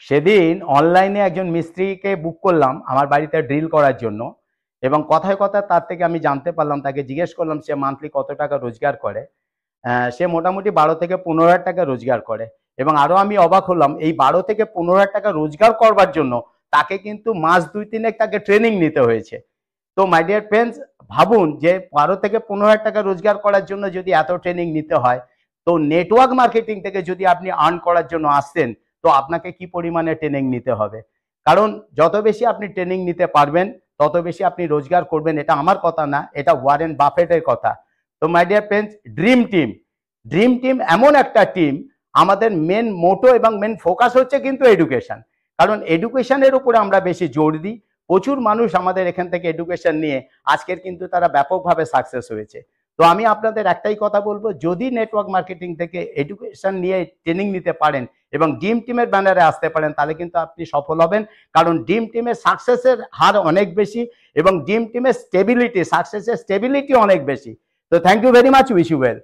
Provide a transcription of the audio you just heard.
সেদিন অনলাইনে একজন মিস্ত্রিকে বুক করলাম আমার বাড়িতে ড্রিল করার জন্য, এবং কথায় কথায় তার থেকে আমি জানতে পারলাম, তাকে জিজ্ঞেস করলাম সে মান্থলি কত টাকা রোজগার করে। সে মোটামুটি 12 থেকে 15 হাজার টাকা রোজগার করে। এবং আরো আমি অবাক হলাম, এই 12 থেকে 15 হাজার টাকা রোজগার করবার জন্য তাকে কিন্তু মাস 2-3 তাকে ট্রেনিং নিতে হয়েছে। তো মাই ডিয়ার ফ্রেন্ডস, ভাবুন যে 12 থেকে 15 হাজার টাকা রোজগার করার জন্য যদি এত ট্রেনিং নিতে হয়, তো নেটওয়ার্ক মার্কেটিং থেকে যদি আপনি আর্ন করার জন্য আসছেন, তো আপনাকে কি পরিমাণে ট্রেনিং নিতে হবে। কারণ যত বেশি আপনি ট্রেনিং নিতে পারবেন তত বেশি আপনি রোজগার করবেন। এটা আমার কথা না, এটা ওয়ারেন বাফেটের কথা। তো my dear friends, dream team এমন একটা টিম, আমাদের মেন মোটো এবং মেন ফোকাস হচ্ছে কিন্তু এডুকেশন। কারণ এডুকেশনের উপরে আমরা বেশি জোর দিই। প্রচুর মানুষ আমাদের এখান থেকে এডুকেশন নিয়ে আজকের কিন্তু তারা ব্যাপকভাবে সাকসেস হয়েছে। তো আমি আপনাদের একটাই কথা বলবো, যদি নেটওয়ার্ক মার্কেটিং থেকে এডুকেশন নিয়ে ট্রেনিং নিতে পারেন এবং ড্রিম টিমের ব্যানারে আসতে পারেন, তাহলে কিন্তু আপনি সফল হবেন। কারণ ড্রিম টিমের সাকসেসের হার অনেক বেশি এবং ড্রিম টিমের সাকসেসের স্টেবিলিটি অনেক বেশি। তো thank you very much, wish you well.